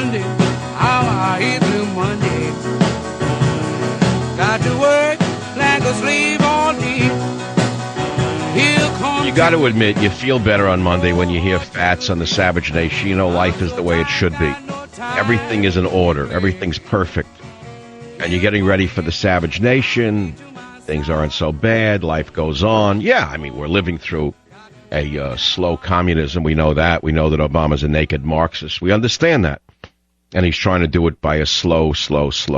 Monday. How I hate Blue Monday. Got to work like a slave all day. Here comes. You got to admit, you feel better on Monday when you hear Fats on the Savage Nation. You know life is the way it should be. Everything is in order. Everything's perfect. And you're getting ready for the Savage Nation. Things aren't so bad. Life goes on. Yeah, I mean, we're living through a slow communism. We know that. We know that Obama's a naked Marxist. We understand that. And he's trying to do it by a slow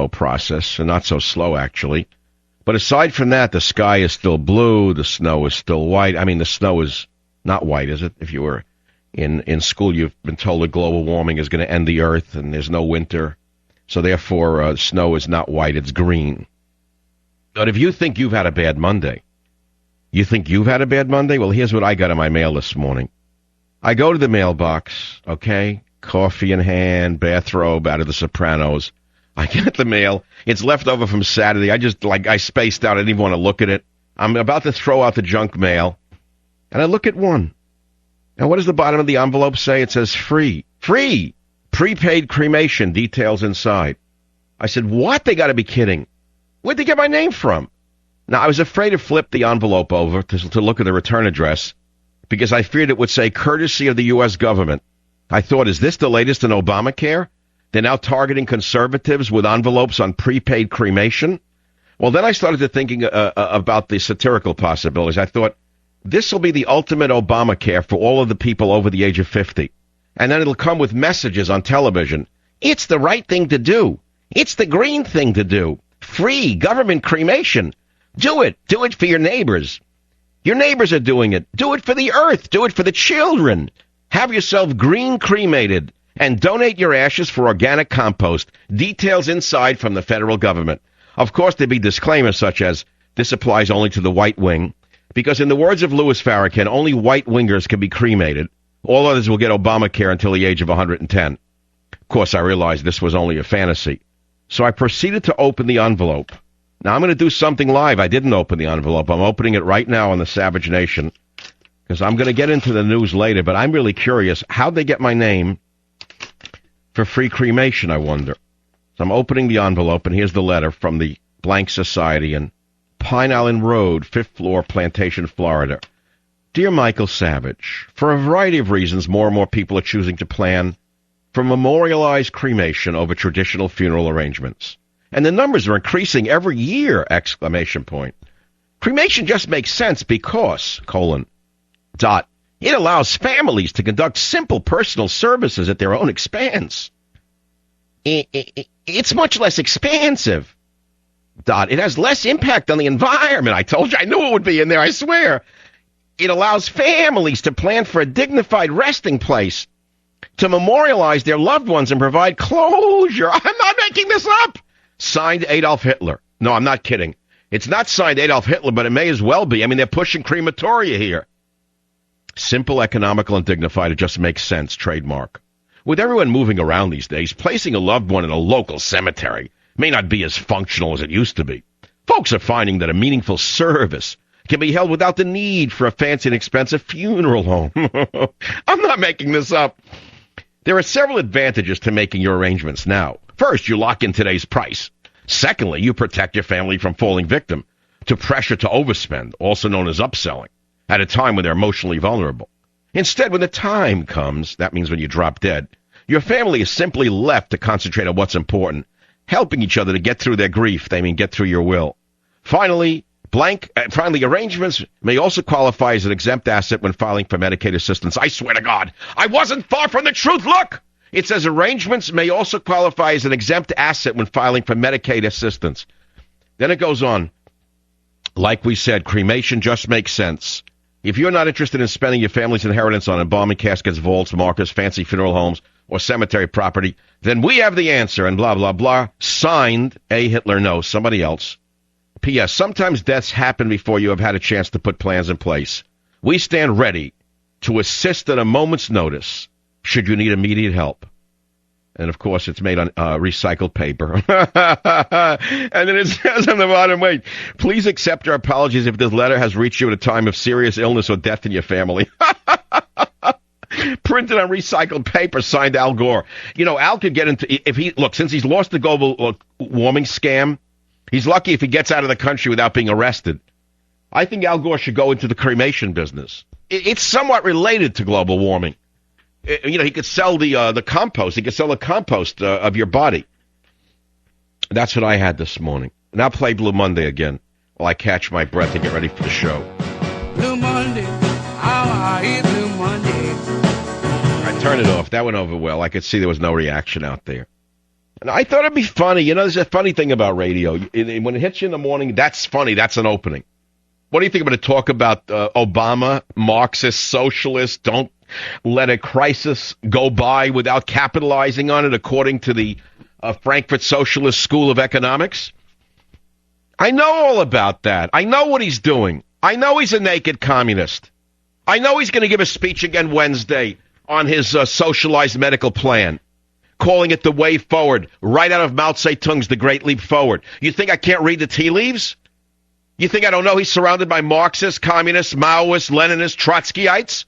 process. And not so slow, actually. But aside from that, the sky is still blue. The snow is still white. I mean, the snow is not white, is it? If you were in school, you've been told that global warming is going to end the earth and there's no winter. So therefore, snow is not white, it's green. But if you think you've had a bad Monday, well, here's what I got in my mail this morning. I go to the mailbox, okay, coffee in hand, bathrobe out of The Sopranos. I get the mail. It's left over from Saturday. I spaced out. I didn't even want to look at it. I'm about to throw out the junk mail, and I look at one. And what does the bottom of the envelope say? It says free. Free. Prepaid cremation, details inside. I said, what? They got to be kidding. Where'd they get my name from? Now, I was afraid to flip the envelope over to look at the return address because I feared it would say, courtesy of the U.S. government. I thought, is this the latest in Obamacare? They're now targeting conservatives with envelopes on prepaid cremation? Well, then I started to thinking about the satirical possibilities. I thought, this will be the ultimate Obamacare for all of the people over the age of 50. And then it'll come with messages on television. It's the right thing to do. It's the green thing to do. Free government cremation. Do it. Do it for your neighbors. Your neighbors are doing it. Do it for the earth. Do it for the children. Have yourself green cremated and donate your ashes for organic compost. Details inside from the federal government. Of course, there'd be disclaimers such as, this applies only to the white wing, because in the words of Louis Farrakhan, only white wingers can be cremated. All others will get Obamacare until the age of 110. Of course, I realized this was only a fantasy. So I proceeded to open the envelope. Now, I'm going to do something live. I didn't open the envelope. I'm opening it right now on the Savage Nation because I'm going to get into the news later, but I'm really curious. How'd they get my name for free cremation, I wonder? So I'm opening the envelope, and here's the letter from the Blank Society in Pine Island Road, 5th floor, Plantation, Florida. Dear Michael Savage, for a variety of reasons, more and more people are choosing to plan for memorialized cremation over traditional funeral arrangements. And the numbers are increasing every year, ! Cremation just makes sense because, it allows families to conduct simple personal services at their own expense. It's much less expansive. It has less impact on the environment. I told you, I knew it would be in there, I swear. It allows families to plan for a dignified resting place, to memorialize their loved ones and provide closure. I'm not making this up. Signed Adolf Hitler. No, I'm not kidding. It's not signed Adolf Hitler, but it may as well be. I mean, they're pushing crematoria here. Simple, economical, and dignified. It just makes sense. Trademark. With everyone moving around these days, placing a loved one in a local cemetery may not be as functional as it used to be. Folks are finding that a meaningful service can be held without the need for a fancy and expensive funeral home. I'm not making this up. There are several advantages to making your arrangements now. First, you lock in today's price. Secondly, you protect your family from falling victim to pressure to overspend, also known as upselling, at a time when they're emotionally vulnerable. Instead, when the time comes, that means when you drop dead, your family is simply left to concentrate on what's important, helping each other to get through their grief, get through your will. Finally, arrangements may also qualify as an exempt asset when filing for Medicaid assistance. I swear to God, I wasn't far from the truth. Look, it says arrangements may also qualify as an exempt asset when filing for Medicaid assistance. Then it goes on. Like we said, cremation just makes sense. If you're not interested in spending your family's inheritance on embalming caskets, vaults, markers, fancy funeral homes, or cemetery property, then we have the answer, and blah, blah, blah. Signed, A. Hitler, no, somebody else. P.S. Sometimes deaths happen before you have had a chance to put plans in place. We stand ready to assist at a moment's notice should you need immediate help. And, of course, it's made on recycled paper. And then it says on the bottom, wait, please accept our apologies if this letter has reached you at a time of serious illness or death in your family. Printed on recycled paper, signed Al Gore. You know, Al could get into, since he's lost the global warming scam, he's lucky if he gets out of the country without being arrested. I think Al Gore should go into the cremation business. It's somewhat related to global warming. You know, he could sell the compost. He could sell the compost of your body. That's what I had this morning. And I'll play Blue Monday again while I catch my breath and get ready for the show. Blue Monday, how are you, Blue Monday? I turned it off. That went over well. I could see there was no reaction out there. And I thought it'd be funny. You know, there's a funny thing about radio. When it hits you in the morning, that's funny. That's an opening. What do you think I'm going to talk about? Obama, Marxist, socialist, don't let a crisis go by without capitalizing on it, according to the Frankfurt Socialist School of Economics? I know all about that. I know what he's doing. I know he's a naked communist. I know he's going to give a speech again Wednesday on his socialized medical plan, calling it the way forward, right out of Mao Zedong's The Great Leap Forward. You think I can't read the tea leaves? You think I don't know he's surrounded by Marxists, communists, Maoists, Leninists, Trotskyites?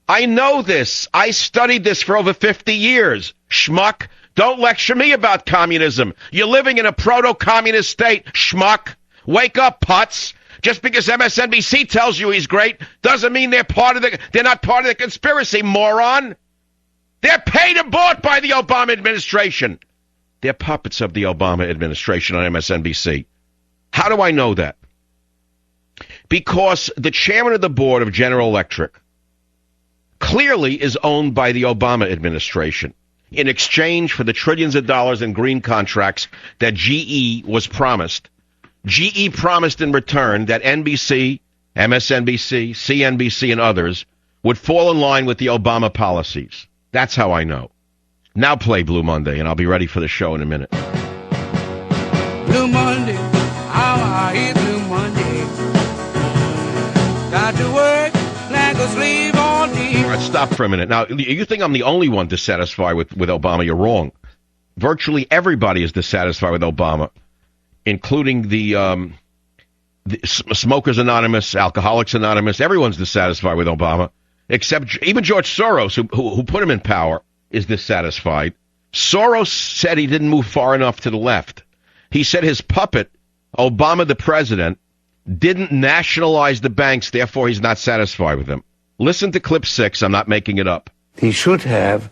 I know this. I studied this for over 50 years. Schmuck, don't lecture me about communism. You're living in a proto-communist state, schmuck. Wake up, putz. Just because MSNBC tells you he's great doesn't mean they're not part of the conspiracy, moron. They're paid and bought by the Obama administration. They're puppets of the Obama administration on MSNBC. How do I know that? Because the chairman of the board of General Electric clearly is owned by the Obama administration in exchange for the trillions of dollars in green contracts that GE was promised. GE promised in return that NBC, MSNBC, CNBC, and others would fall in line with the Obama policies. That's how I know. Now play Blue Monday, and I'll be ready for the show in a minute. Blue Monday, how are you, Blue Monday? Got to work like a slave all day. All right, stop for a minute. Now, you think I'm the only one dissatisfied with Obama? You're wrong. Virtually everybody is dissatisfied with Obama, including the Smokers Anonymous, Alcoholics Anonymous. Everyone's dissatisfied with Obama, except even George Soros, who put him in power, is dissatisfied. Soros said he didn't move far enough to the left. He said his puppet, Obama the president, didn't nationalize the banks, therefore he's not satisfied with them. Listen to clip 6. I'm not making it up. He should have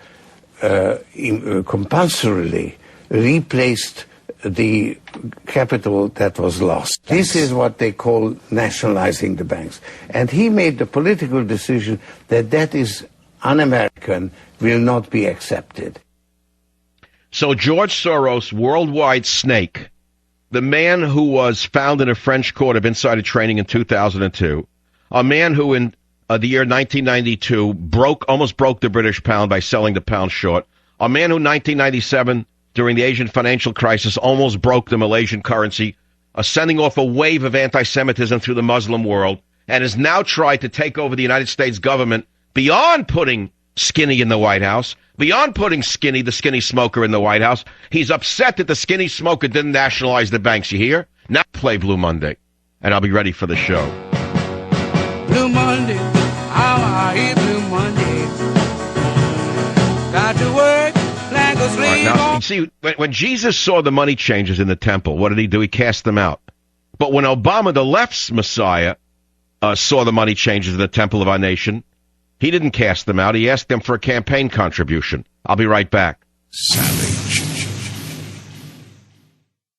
compulsorily replaced the capital that was lost. This is what they call nationalizing the banks. And he made the political decision that that is un-American, will not be accepted. So George Soros, worldwide snake, the man who was found in a French court of insider trading in 2002, a man who in the year 1992 almost broke the British pound by selling the pound short, a man who in 1997 during the Asian financial crisis almost broke the Malaysian currency, sending off a wave of anti-Semitism through the Muslim world, and has now tried to take over the United States government beyond putting Skinny in the White House, beyond putting Skinny, the skinny smoker, in the White House. He's upset that the skinny smoker didn't nationalize the banks, you hear? Now play Blue Monday, and I'll be ready for the show. Blue Monday, how are you, Blue Monday? Got to work like a slave. Right, now, you see, when Jesus saw the money changers in the temple, what did he do? He cast them out. But when Obama, the left's Messiah, saw the money changers in the temple of our nation, he didn't cast them out. He asked them for a campaign contribution. I'll be right back. Savvy.